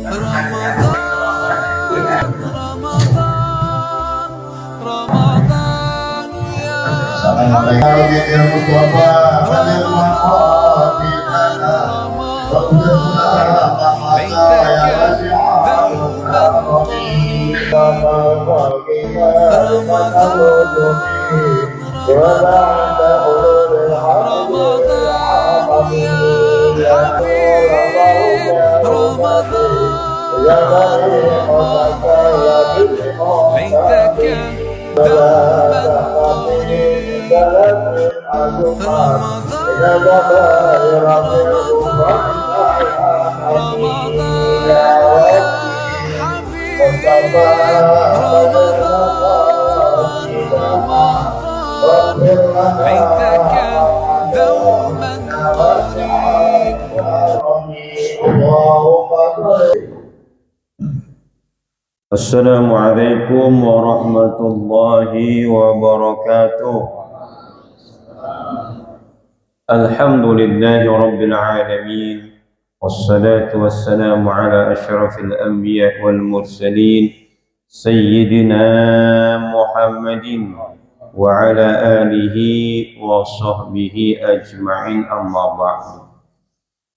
رمضان رمضان رمضان يا حبيب رمضان رمضان ليتك دوما قريب رمضان يا حبيب رمضان ليتك دوما قريب رمضان يا حبيب رمضان ليتك دوما قريب. Assalamualaikum warahmatullahi wabarakatuh. Alhamdulillahi rabbil alamin. Wassalatu wassalamu ala asyrafil anbiya wal mursalin Sayyidina Muhammadin wa ala alihi wa sahbihi ajma'in, amma ba'du.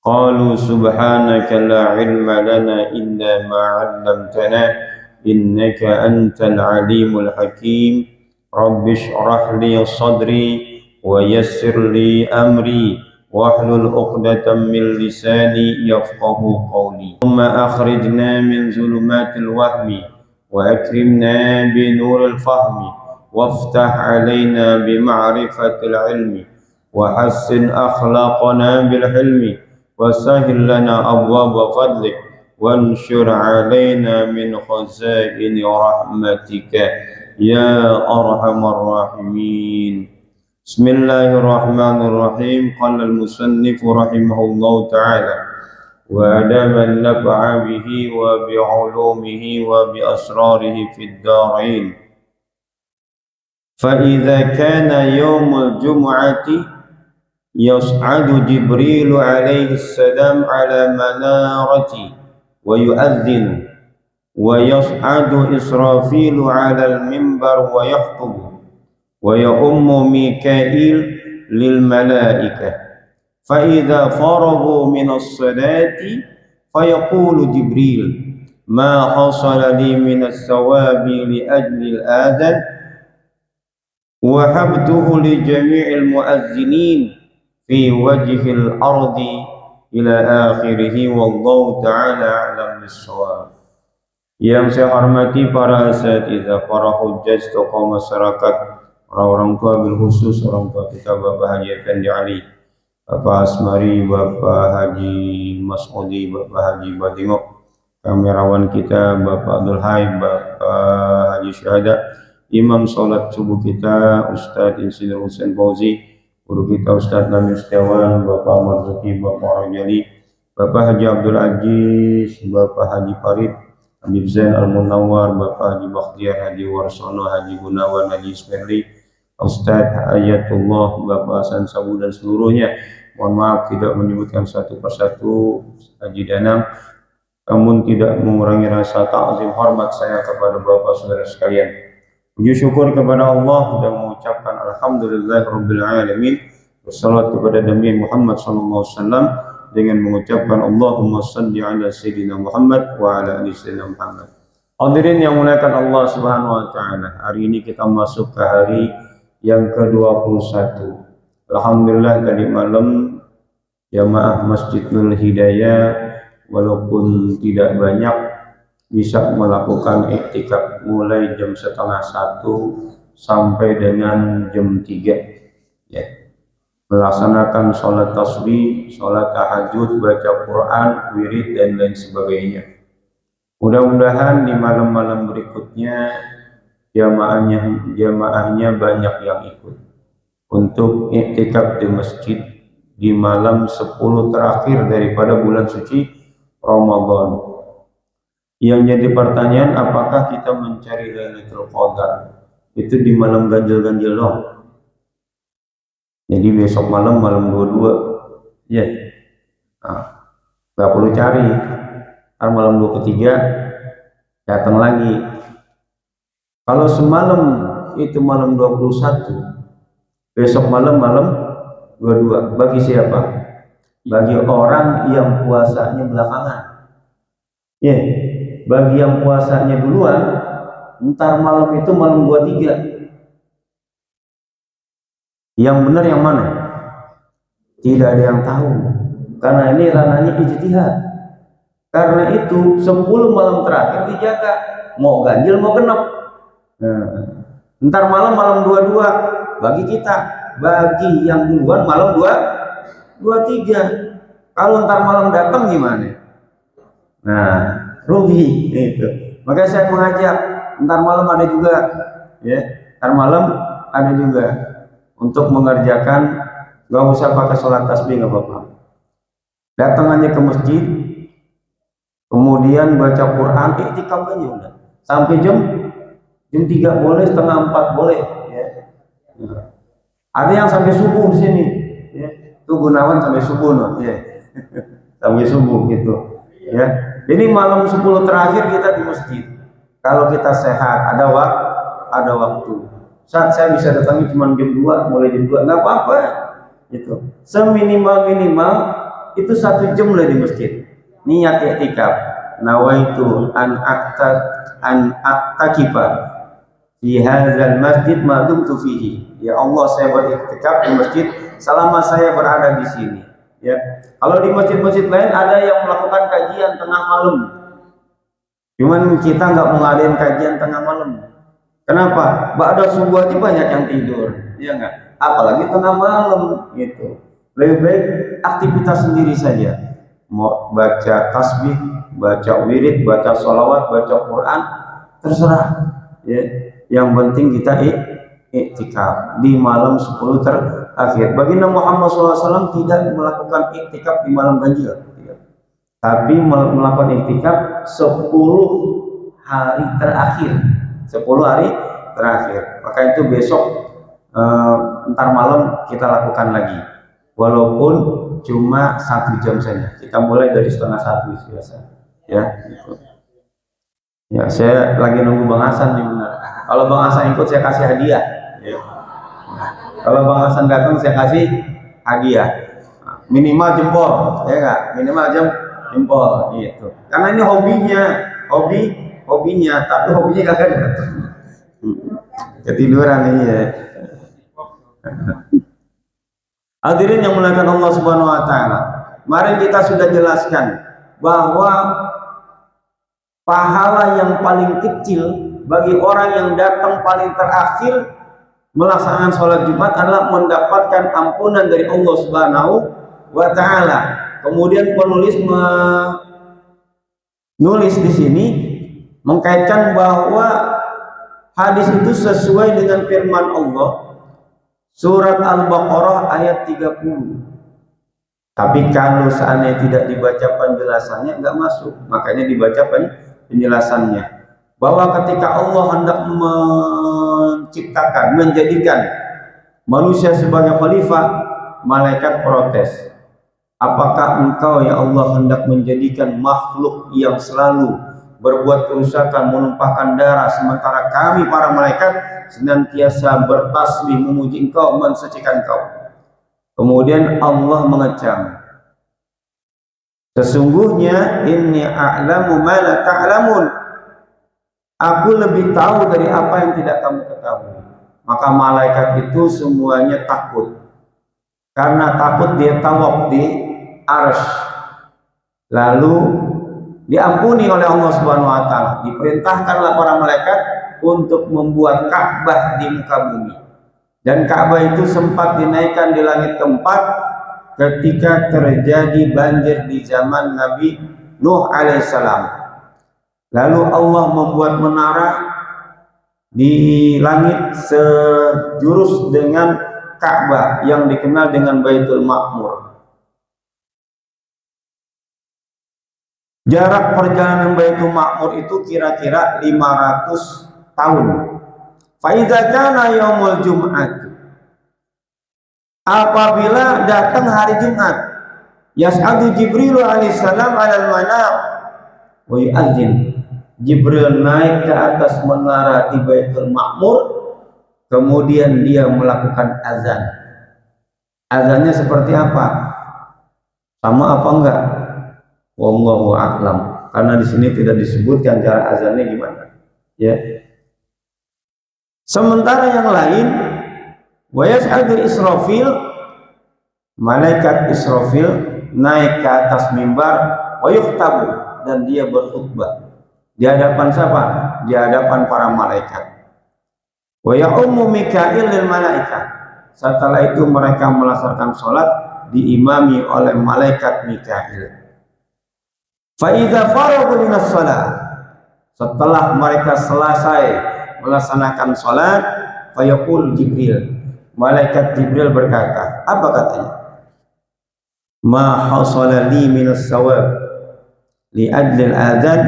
Qalu subhanaka la ilma lana illa ma 'allamtana innaka antal alimul hakim. Rabbi shrah li sadri wa yassir li amri wahlul 'uqdatam min lisani yafqahu qawli. Thumma akhrijna min zulumatil wahmi wa akrimna bi nuril fahmi waftah 'alaina bi ma'rifatil ilmi wa hassin akhlaqana bil hilmi وسهل لنا أبواب فضلك وانشر علينا من خزائن رحمتك يا أرحم الراحمين. بسم الله الرحمن الرحيم. قال المصنف رحمه الله تعالى: وأدام النفع به وبعلومه وبأسراره في الدارين. فإذا كان يوم الجمعة يصعد جبريل عليه السلام على منارته ويؤذن، ويصعد إسرافيل على المنبر ويخطب، ويؤم ميكائيل للملائكة. فإذا فرغوا من الصلاة فيقول جبريل: ما حصل لي من الثواب لأجل الآذان وهبته لجميع المؤذنين في وجه الأرض إلى آخره والله تعالى أعلم بالصواب. Yang saya hormati para asatidzah, para hujjaj, tokoh masyarakat, orang tua bil khusus orang tua kita Bapak Haji Effendi Ali, Bapak Asmari, Bapak Haji Mas'udi, Bapak Haji Badingok, kamerawan kita Bapak Abdul Hai, Bapak Haji Syahada, Imam sholat subuh kita Ustadz Insinyur Husain Fauzi, guru kita Ustadz Nabil Setiawan, Bapak Marzuki, Bapak Rajali, Bapak Haji Abdul Aziz, Bapak Haji Farid, Habib Zain Al-Munawar, Bapak Haji Bakhtiar, Haji Warsono, Haji Gunawan, Haji Ismaili, Ustadz Ayatullah, Bapak Hasan Sabu dan seluruhnya. Mohon maaf tidak menyebutkan satu persatu Haji Danang, namun tidak mengurangi rasa ta'zim hormat saya kepada Bapak saudara sekalian. Puji syukur kepada Allah dan mengucapkan alhamdulillahirabbil alamin, wassalatu kepada Nabi Muhammad sallallahu alaihi wasallam dengan mengucapkan Allahumma shalli ala sayyidina Muhammad wa ala ali sayyidina Muhammad. Hadirin yang muliakan Allah Subhanahu wa taala, hari ini kita masuk ke hari yang ke-21. Alhamdulillah tadi malam jamaah Masjid Nurul Hidayah walaupun tidak banyak bisa melakukan iktikaf mulai jam 12:30 sampai dengan jam 3, ya, melaksanakan sholat tasbih, sholat tahajud, baca Quran, wirid dan lain sebagainya. Mudah-mudahan di malam-malam berikutnya jamaahnya banyak yang ikut untuk iktikaf di masjid di malam 10 terakhir daripada bulan suci Ramadan. Yang jadi pertanyaan, apakah kita mencari Lailatul Qadar itu di malam ganjil-ganjil dong? Jadi besok malam 22, ya, nah, nggak perlu cari. malam 23 datang lagi. Kalau semalam itu malam 21, besok malam 22. Bagi siapa? Bagi orang yang puasanya belakangan. Ya, yeah. Bagi yang puasanya duluan, ntar malam itu malam 23. Yang benar yang mana? Tidak ada yang tahu. Karena ini ranahnya ijtihad. Karena itu 10 malam terakhir dijaga. Mau ganjil mau genap. Ntar malam 22 bagi kita. Bagi yang duluan malam 23. Kalau ntar malam datang gimana? Nah, rugi itu. Makanya saya mengajak, ntar malam ada juga, ya. Ntar malam ada juga untuk mengerjakan, gak usah pakai sholat tasbih, gak apa-apa. Datang aja ke masjid, kemudian baca Quran, iktikaf aja udah. Sampai jam 3 boleh, setengah 4 boleh, ya. Ada yang sampai subuh di sini, ya. Tuh Gunawan sampai subuh, no, ya. Sampai subuh gitu, ya. Ini malam 10 terakhir kita di masjid. Kalau kita sehat, ada waktu. Saat saya bisa datangi cuma jam 2, mulai jam 2, nggak apa-apa. Gitu. Seminimal itu 1 jam lah di masjid. Niat i'tikaf. Nawaitu an a'takifa fi hadzal masjid ma dumtu fihi. Ya Allah, saya beriktikaf di masjid selama saya berada di sini. Ya. Kalau di masjid-masjid lain ada yang melakukan kajian tengah malam. Cuman kita nggak mau ngadain kajian tengah malam. Kenapa? Ba'da subuh aja banyak yang tidur, ya nggak? Apalagi tengah malam gitu. Lebih baik aktivitas sendiri saja. Mau baca tasbih, baca wirid, baca sholawat, baca Quran, terserah. Ya. Yang penting kita iktikaf di malam 10 terakhir. Baginda Muhammad SAW tidak melakukan iktikaf di malam ganjil, tapi melakukan iktikaf 10 hari terakhir. 10 hari terakhir. Maka itu besok ntar malam kita lakukan lagi, walaupun cuma 1 jam saja. Kita mulai dari setengah 1 biasa, ya. Ya, saya lagi nunggu Bang Hasan nih, benar. Kalau Bang Hasan ikut saya kasih hadiah, ya. Nah, kalau Bang Hasan datang saya kasih hadiah, minimal jempol, ya nggak? Minimal jempol, gitu. Karena ini hobinya, tapi hobinya kagak datang. Ketiduran ini, ya. Hadirin yang muliakan Allah Subhanahu wa taala. Mari kita sudah jelaskan bahwa pahala yang paling kecil bagi orang yang datang paling terakhir melaksanakan sholat Jumat adalah mendapatkan ampunan dari Allah Subhanahu wa taala. Kemudian penulis menulis di sini mengkaitkan bahwa hadis itu sesuai dengan firman Allah surat Al-Baqarah ayat 30. Tapi kalau seandainya tidak dibaca penjelasannya nggak masuk, makanya dibaca penjelasannya. Bahwa ketika Allah hendak menciptakan, menjadikan manusia sebagai khalifah, malaikat protes. Apakah engkau ya Allah hendak menjadikan makhluk yang selalu berbuat kerusakan, menumpahkan darah, sementara kami para malaikat senantiasa bertasbih memuji engkau, mensucikan engkau. Kemudian Allah mengecam, sesungguhnya inni a'lamu ma la ta'lamun, aku lebih tahu dari apa yang tidak kamu ketahui. Maka malaikat itu semuanya takut, karena takut dia tawaf di arsy, lalu diampuni oleh Allah Subhanahu wa taala. Diperintahkanlah para malaikat untuk membuat Ka'bah di muka bumi. Dan Ka'bah itu sempat dinaikkan di langit keempat ketika terjadi banjir di zaman Nabi Nuh alaihissalam. Lalu Allah membuat menara di langit sejurus dengan Ka'bah yang dikenal dengan Baitul Ma'mur. Jarak perjalanan Baitul Ma'mur itu kira-kira 500 tahun. Faiza kana yaumul Jum'at, apabila datang hari Jumat, yas'adu Jibril alaihissalam alal manab, wa yu'adzin. Jibril naik ke atas menara di Baitul Ma'mur, kemudian dia melakukan azan. Azannya seperti apa? Sama apa enggak? Wallahu a'lam. Karena di sini tidak disebutkan cara azannya gimana. Ya. Sementara yang lain, wa yas'adu Israfil, malaikat Israfil naik ke atas mimbar, wa yukhtabu, dan dia berkhutbah. Di hadapan siapa? Di hadapan para malaikat. Wa ya'ummu Mikail lil malaikah. Setelah itu mereka melaksanakan sholat diimami oleh malaikat Mikail. Fa idza faragu minas shalah, setelah mereka selesai melaksanakan sholat, fa yaqul Jibril, malaikat Jibril berkata, apa katanya? Ma hasala li minas shawab li adlil adzan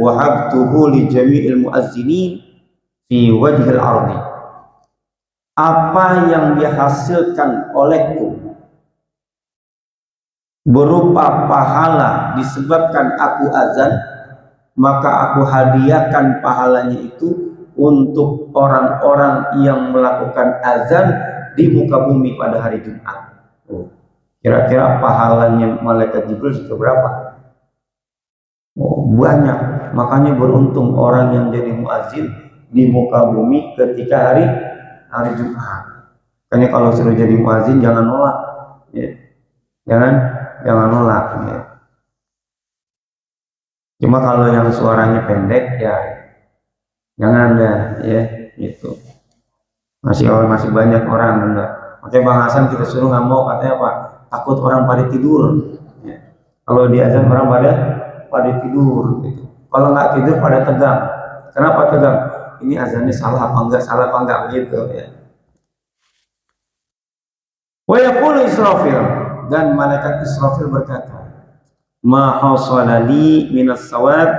wa habtuhu li jami'il muazzinin fi wajhil ardi. Apa yang dihasilkan olehku berupa pahala disebabkan aku azan, maka aku hadiahkan pahalanya itu untuk orang-orang yang melakukan azan di muka bumi pada hari Jumat. Kira-kira pahalanya malaikat Jibril seberapa? Banyak. Makanya beruntung orang yang jadi muazin di muka bumi ketika hari Jumat. Makanya kalau sudah jadi muazin jangan nolak, ya. Jangan nolak, ya. Cuma kalau yang suaranya pendek ya jangan ya gitu. Masih banyak orang benar. Makanya Bang Hasan kita suruh nggak mau, katanya apa? Takut orang pada tidur. Ya. Kalau di azan orang pada tidur gitu. Kalau nggak tidur pada tegang. Kenapa tegang? Ini azannya salah apa enggak begitu ya. Wa yaqulu Israfil, dan malaikat Israfil berkata, ma hasala li minas sawab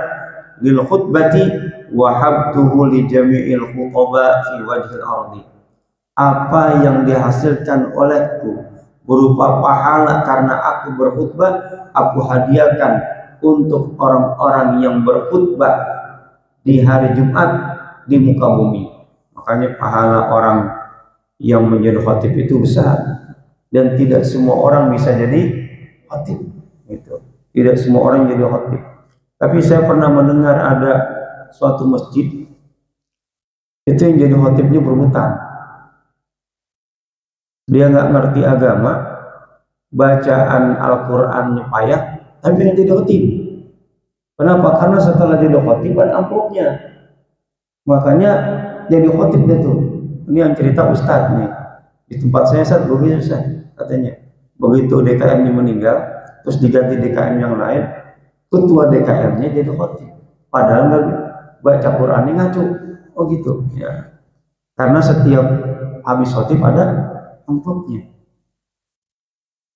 lil khutbati wa habtuhu li jami'il khutaba fi wajhil ardi. Apa yang dihasilkan olehku berupa pahala karena aku berkhutbah, aku hadiahkan untuk orang-orang yang berkhutbah di hari Jumat di muka bumi. Makanya pahala orang yang menjadi khatib itu besar, dan tidak semua orang bisa jadi khatib gitu. Tidak semua orang jadi khatib. Tapi saya pernah mendengar ada suatu masjid itu yang jadi khatibnya berhutang. Dia nggak ngerti agama, bacaan Al-Qur'annya payah, tapi dia jadi khatib. Kenapa? Karena setelah jadi khatib ada amplopnya. Makanya jadi khatib dia tuh. Ini yang cerita Ustadz nih. Di tempat saya saat begitu katanya. Begitu DKM-nya meninggal, terus diganti DKM yang lain, ketua DKM-nya jadi khatib. Padahal nggak baca Qur'annya ngaco. Oh gitu ya. Karena setiap habis khatib ada amplopnya.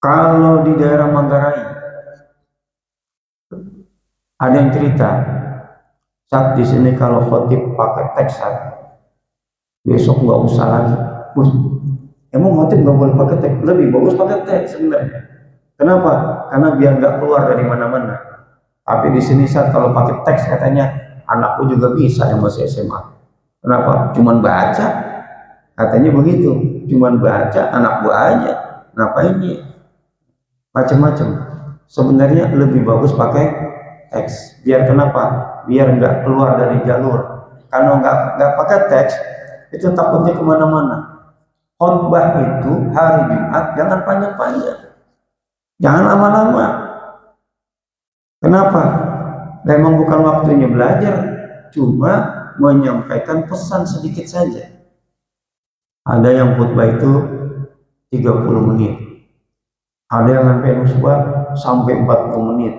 Kalau di daerah Manggarai ada yang cerita, saat di sini kalau khotib pakai teks, besok nggak usah lagi. Emang khotib nggak boleh pakai teks? Lebih bagus pakai teks sebenarnya. Kenapa? Karena biar nggak keluar dari mana-mana. Tapi di sini saat kalau pakai teks katanya anakku juga bisa yang masih SMA. Kenapa? Cuman baca. Katanya begitu. Cuman baca, anak gua aja. Ngapain nih? Macam-macam. Sebenarnya lebih bagus pakai teks. Biar kenapa? Biar nggak keluar dari jalur. Kalau nggak pakai teks, itu takutnya kemana-mana. Khotbah itu hari Jumat jangan panjang-panjang, jangan lama-lama. Kenapa? Memang bukan waktunya belajar, cuma menyampaikan pesan sedikit saja. Ada yang khutbah itu 30 menit, ada yang sampai khutbah sampai 40 menit.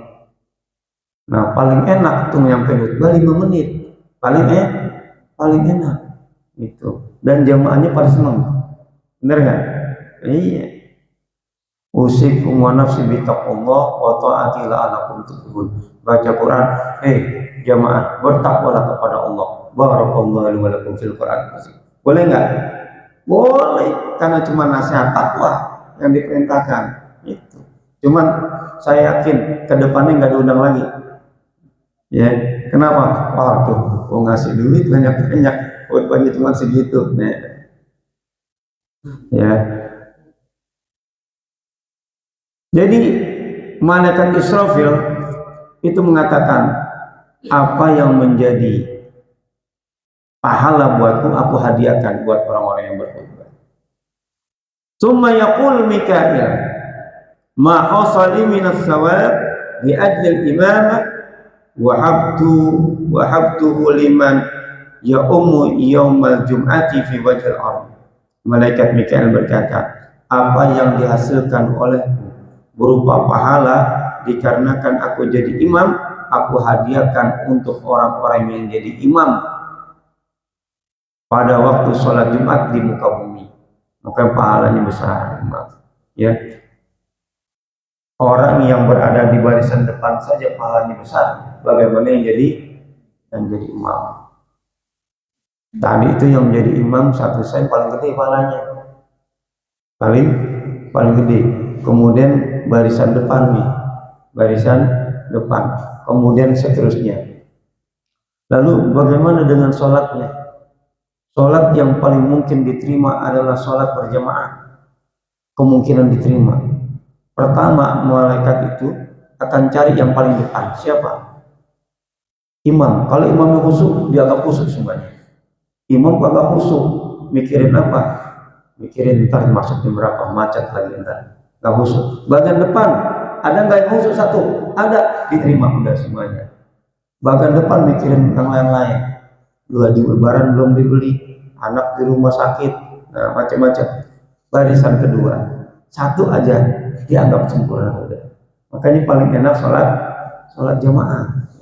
Nah, paling enak tuh nyampe khutbah 5 menit. Paling enak itu. Dan jamaahnya pada senang. Bener kan? Iya. Usikum wa nafsi bittaqullah wa ta'ati la'alakum tuflihun. Baca Quran, jamaah bertakwalah kepada Allah. Barakallahu wa lakum fil Quran. Boleh enggak? Boleh, karena cuma nasihat takwa yang diperintahkan. Itu. Cuman saya yakin ke depannya enggak diundang lagi. Ya, kenapa? Waduh, mau ngasih duit banyak-banyak, banyak cuma segitu. Nah, ya. Jadi malaikat Israfil itu mengatakan, apa yang menjadi pahala buatku, aku hadiahkan buat orang-orang yang berkorban. Summa yaqul Mikail, ma hasali minas sawab bi ajlil imamah wahabtuhu liman yaumu yaumal jum'ati fi wajhil ardh. Malaikat Mikail berkata, apa yang dihasilkan olehku berupa pahala dikarenakan aku jadi imam, aku hadiahkan untuk orang-orang yang jadi imam pada waktu sholat Jumat di muka bumi. Maka pahalanya besar, ya. Orang yang berada di barisan depan saja pahalanya besar, bagaimana yang jadi imam. Tadi itu yang menjadi imam satu saya paling gede pahalanya, paling gede. Kemudian barisan depan nih, barisan depan, kemudian seterusnya. Lalu bagaimana dengan sholatnya? Sholat yang paling mungkin diterima adalah sholat berjamaah. Kemungkinan diterima. Pertama, malaikat itu akan cari yang paling depan. Siapa? Imam. Kalau imamnya khusyuk, dia agak khusyuk semuanya. Imam agak khusyuk, mikirin apa? Mikirin ntar masuk jam berapa, macet lagi ntar. Gak khusyuk. Bagian depan, ada nggak yang khusyuk satu? Ada, diterima udah semuanya. Bagian depan mikirin yang lain-lain. Baju lebaran belum dibeli, anak di rumah sakit, nah macam-macam. Barisan kedua, satu aja dianggap sempurna udah. Makanya paling enak sholat jamaah.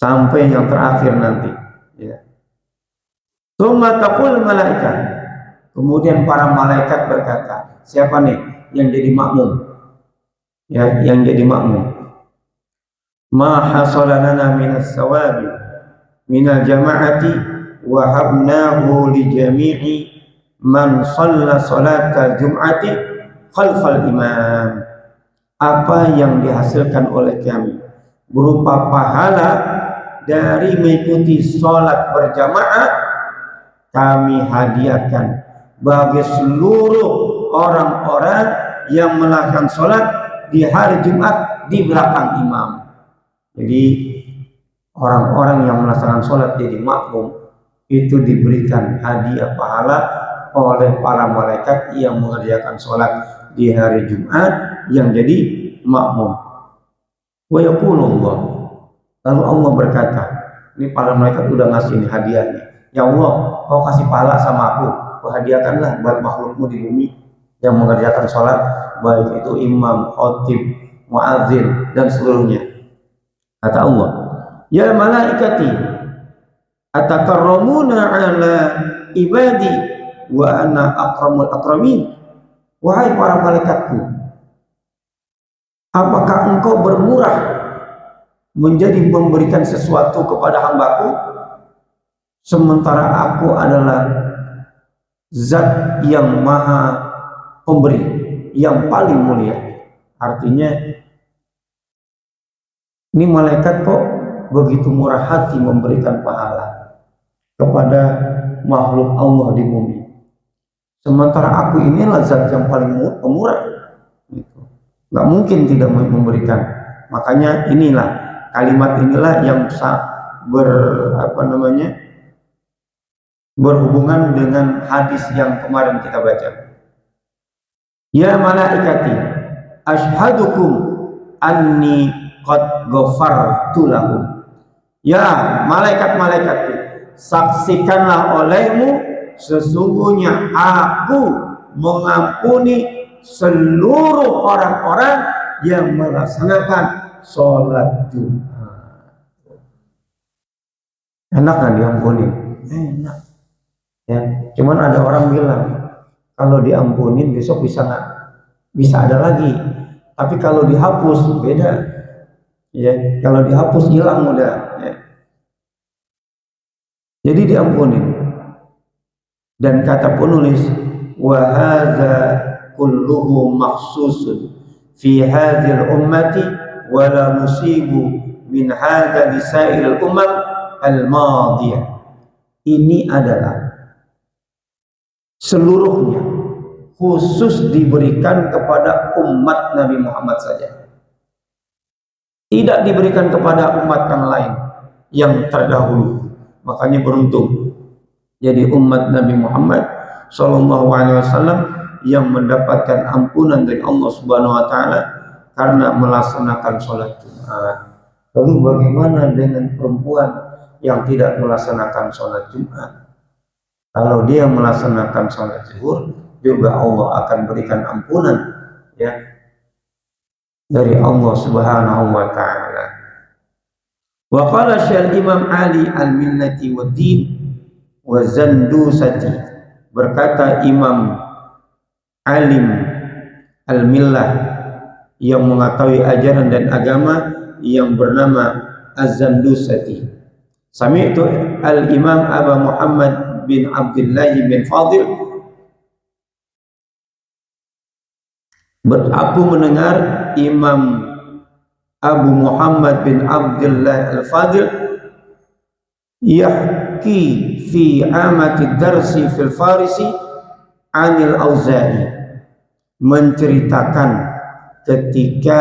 Sampai yang terakhir nanti. Ya. Tsumma taqul malaikat. Kemudian para malaikat berkata, siapa nih yang jadi makmum? Ya, yang jadi makmum. Ma hasalanana minas sawabi minal jama'ati wa habnahu li jami'i man shalla salatal jum'ati khalfal imam. Apa yang dihasilkan oleh kami berupa pahala dari mengikuti sholat berjamaah, kami hadiahkan bagi seluruh orang-orang yang melakukan sholat di hari Jumat di belakang imam. Jadi orang-orang yang melaksanakan sholat jadi makmum itu diberikan hadiah pahala oleh para malaikat yang mengerjakan sholat di hari Jumat yang jadi makmum. Wa yaqulullah, lalu Allah berkata, ini para malaikat udah ngasih ini hadiahnya. Ya Allah, kau kasih pahala sama aku, kau hadiahkanlah buat makhlukmu di bumi yang mengerjakan sholat, baik itu imam, khotib, muadzin dan seluruhnya. Kata Allah, ya malaikati atakarramuna ala ibadi wa ana akramul akramin. Wahai para malaikatku, apakah engkau bermurah menjadi memberikan sesuatu kepada hambaku, sementara aku adalah zat yang maha pemberi, yang paling mulia. Artinya ini malaikat kok begitu murah hati memberikan pahala kepada makhluk Allah di bumi, sementara aku inilah zat yang paling pemurah. Nggak mungkin tidak memberikan. Makanya inilah kalimat inilah yang berhubungan dengan hadis yang kemarin kita baca. Ya malaikati ashhadukum anni qad ghafartu lahum. Ya malaikat-malaikatku, saksikanlah olehmu sesungguhnya aku mengampuni seluruh orang-orang yang melaksanakan sholat Jumat. Enak kan diampuni? Enak. Ya, cuman ada orang bilang kalau diampunin besok bisa nggak? Bisa ada lagi. Tapi kalau dihapus beda. Ya, kalau dihapus hilang udah. Ya. Jadi diampunin. Dan kata penulis, wa hadza kulluhu makhsusun fi hadhil ummati wala nusibu min hadza lisairil umam al-madiyah. Ini adalah seluruhnya khusus diberikan kepada umat Nabi Muhammad saja, tidak diberikan kepada umat yang lain yang terdahulu. Makanya beruntung jadi umat Nabi Muhammad Sallallahu Alaihi Wasallam yang mendapatkan ampunan dari Allah Subhanahu Wa Taala karena melaksanakan sholat Jumat. Lalu bagaimana dengan perempuan yang tidak melaksanakan sholat Jumat? Kalau dia melaksanakan sholat zuhur, juga Allah akan berikan ampunan, ya, dari Allah Subhanahu Wa Taala. Wa qala Syekh Imam Ali al-Minnati wa Din wa Zandusati, berkata Imam alim al-millah yang mengetahui ajaran dan agama yang bernama Az-Zandusati. Sami'tu al-Imam Abu Muhammad bin Abdullah bin Fadil, aku mendengar Imam Abu Muhammad bin Abdullah al-Fadil yahki fi amati darsi fil Farisi anil Auza'i, menceritakan ketika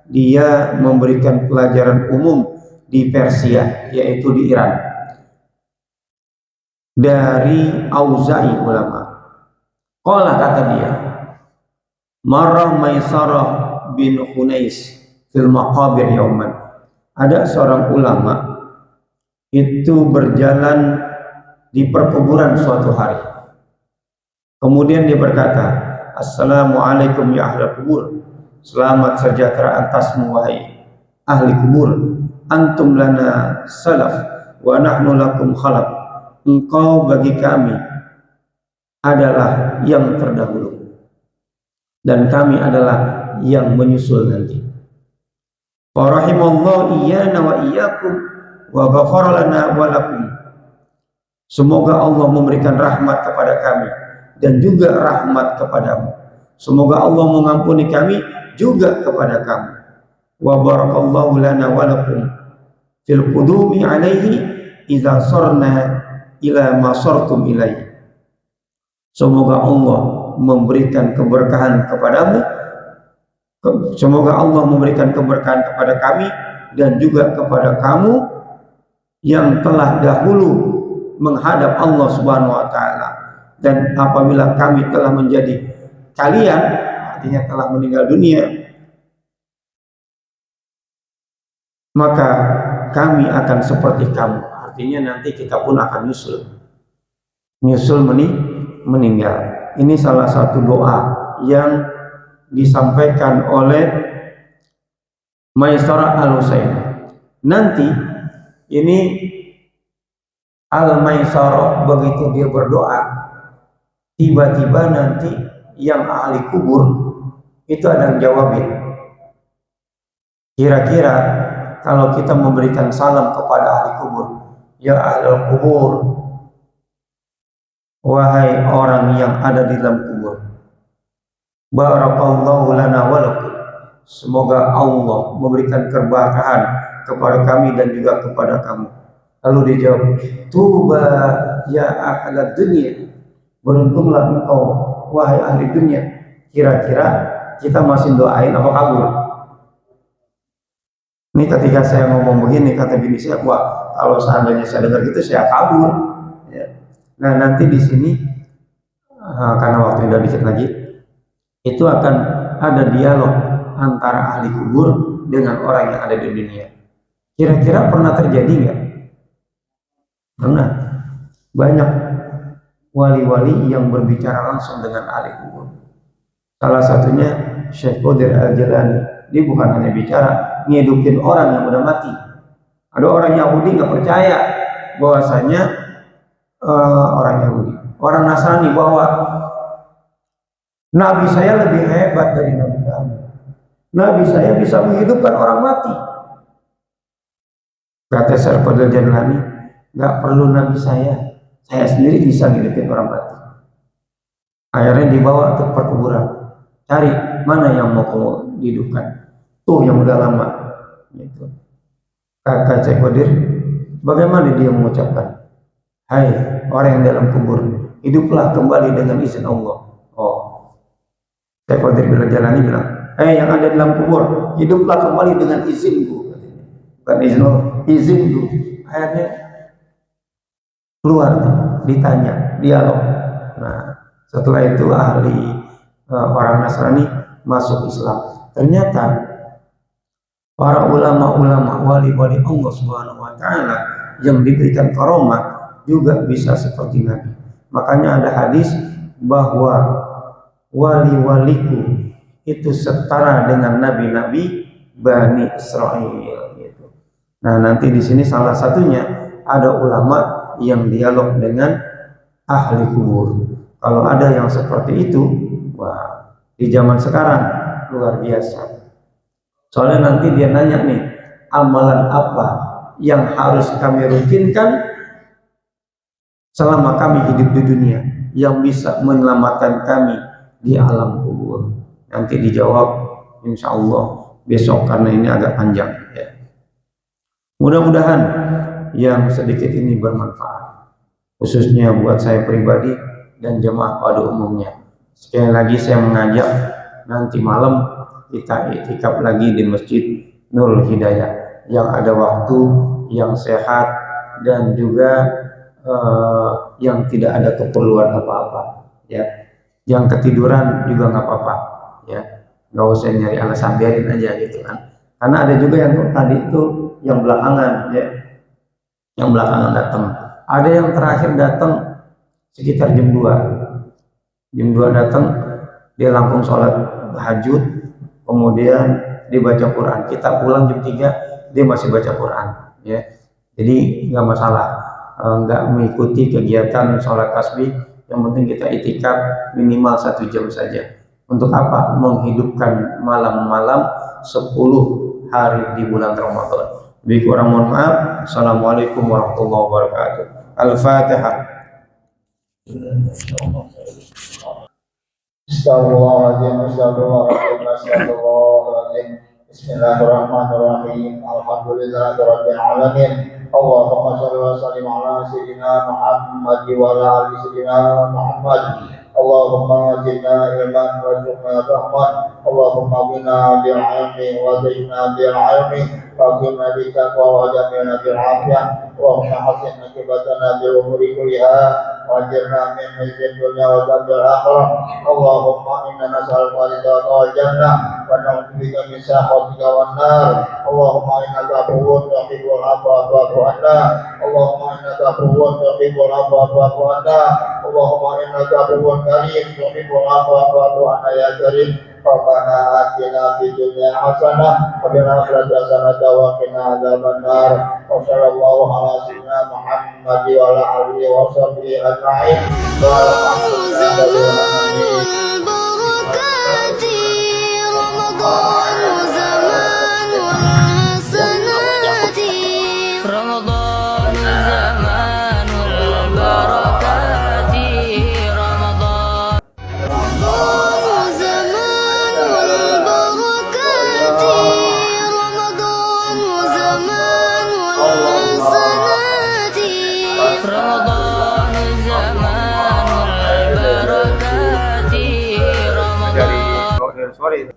dia memberikan pelajaran umum di Persia, yaitu di Iran, dari Auza'i ulama. Qala, kata dia, marah Maisarah bin Hunais fil maqabir yauman. Ada seorang ulama itu berjalan di perkuburan suatu hari. Kemudian dia berkata, Assalamualaikum ya ahli kubur. Selamat sejahtera atasmu wahai ahli kubur. Antum lana salaf wa nahnu lakum khalaf. Engkau bagi kami adalah yang terdahulu dan kami adalah yang menyusul nanti. Wa rahimallahu iyyana wa iyyakum wa ghafara lana wa lakum. Semoga Allah memberikan rahmat kepada kami dan juga rahmat kepadamu. Semoga Allah mengampuni kami juga kepada kamu. Wa barakallahu lana wa lakum fil qudumi alaihi idza sarna ila ma sartum ilaihi. Semoga Allah memberikan keberkahan kepadamu. Semoga Allah memberikan keberkahan kepada kami dan juga kepada kamu yang telah dahulu menghadap Allah Subhanahu wa taala. Dan apabila kami telah menjadi kalian, artinya telah meninggal dunia, maka kami akan seperti kamu. Artinya nanti kita pun akan nyusul meninggal. Ini salah satu doa yang disampaikan oleh Maisarah al-Husain. Nanti ini Al-Maisarah begitu dia berdoa, tiba-tiba nanti yang ahli kubur itu ada yang jawabin. Kira-kira kalau kita memberikan salam kepada ahli kubur, ya ahli kubur, wahai orang yang ada di dalam kubur, barakallahu lana wa lakum, semoga Allah memberikan keberkahan kepada kami dan juga kepada kamu. Lalu dijawab, tuba ya ahlad dunia, beruntunglah engkau wahai ahli dunia. Kira-kira kita masih doain apa kabur? Ini ketika saya ngomong begini, kata bini saya, wah kalau seandainya saya dengar gitu saya kabur, ya. Nah nanti di sini karena waktu udah dikit lagi, itu akan ada dialog antara ahli kubur dengan orang yang ada di dunia. Kira-kira pernah terjadi nggak? Pernah. Banyak wali-wali yang berbicara langsung dengan ahli kubur. Salah satunya Syekh Qadir Al-Jalani. Dia bukan hanya bicara, ngidupin orang yang udah mati. Ada orang Yahudi nggak percaya bahwasanya orang Yahudi, orang Nasrani, bahwa Nabi saya lebih hebat dari Nabi kamu. Nabi saya bisa menghidupkan orang mati. Kata Syekh Qadir Jalani, nggak perlu Nabi saya sendiri bisa menghidupkan orang mati. Akhirnya dibawa ke perkuburan, cari mana yang mau kamu hidupkan. tuh yang udah lama. Gitu. Kata Syekh Qadir, bagaimana dia mengucapkan? Hai orang yang dalam kubur, hiduplah kembali dengan izin Allah. Oh, Syekh Qadir bilang jalani bilang, hai yang ada dalam kubur, hiduplah kembali dengan izinku. Bukan izin Allah, izinku. Akhirnya keluar tuh, ditanya, dialog. Nah, setelah itu ahli orang Nasrani masuk Islam. Ternyata para ulama-ulama wali-wali Allah Subhanahu wa taala yang diberikan karomah juga bisa seperti Nabi. Makanya ada hadis bahwa wali-waliku itu setara dengan nabi-nabi Bani Israel gitu. Nah, nanti di sini salah satunya ada ulama yang dialog dengan ahli kubur. Kalau ada yang seperti itu, wah, di zaman sekarang luar biasa. Soalnya nanti dia nanya nih, amalan apa yang harus kami rutinkan selama kami hidup di dunia yang bisa menyelamatkan kami di alam kubur. Nanti dijawab insya Allah besok karena ini agak panjang ya. Mudah-mudahan yang sedikit ini bermanfaat, khususnya buat saya pribadi dan jemaah pada umumnya. Sekali lagi saya mengajak nanti malam kita iktikaf lagi di Masjid Nurul Hidayah yang ada waktu, yang sehat, dan juga yang tidak ada keperluan apa-apa ya. Yang ketiduran juga nggak apa-apa ya, nggak usah nyari alasan, biarin aja gitu kan. Karena ada juga yang tadi itu yang belakangan ya, yang belakangan datang. Ada yang terakhir datang sekitar jam 2 datang, dia langsung sholat tahajud, kemudian dibaca Quran. Kita pulang jam 3, dia masih baca Quran ya. Jadi nggak masalah, nggak mengikuti kegiatan sholat tasbih, yang penting kita itikaf minimal 1 jam saja. Untuk apa? Menghidupkan malam-malam 10 hari di bulan Ramadan. Lebih kurang mohon maaf. Assalamualaikum warahmatullahi wabarakatuh. Al-Fatihah. Astagfirullahaladzim, astagfirullahaladzim, astagfirullahaladzim. Bismillahirrahmanirrahim. Alhamdulillahirabbil alamin. Allahumma shalli wa sallim ala sayyidina Muhammad wa ala ali sayyidina Muhammad. Allahumma zidna ilman wa zidna rahman. Allahumma bina bil ilmi wa zidna bil ilmi. Fakirna bi taqwa wa jamina bil afiyah. Allahumma hasin akibatana bi umuri kulliha. Wajirna min hizib dunya wa zabil akhirah. Allahumma inna nas'aluka ridha wal jannah wa na'udzubika min sakhatika wan nar. Allahumma innaka afuwwun tuhibbul afwa fa'fu anna. Allahumma innaka afuwwun tuhibbul afwa fa'fu anna. Allahumma innaka afuwwun karim tuhibbul afwa fa'fu anna ya karim. Rabbana atina fid dunya hasanah wa fil akhirati hasanah wa qina adzabannar. Wa sallallahu ala sayyidina Muhammad wa ala alihi wa sahbihi ajma'in. Sorry.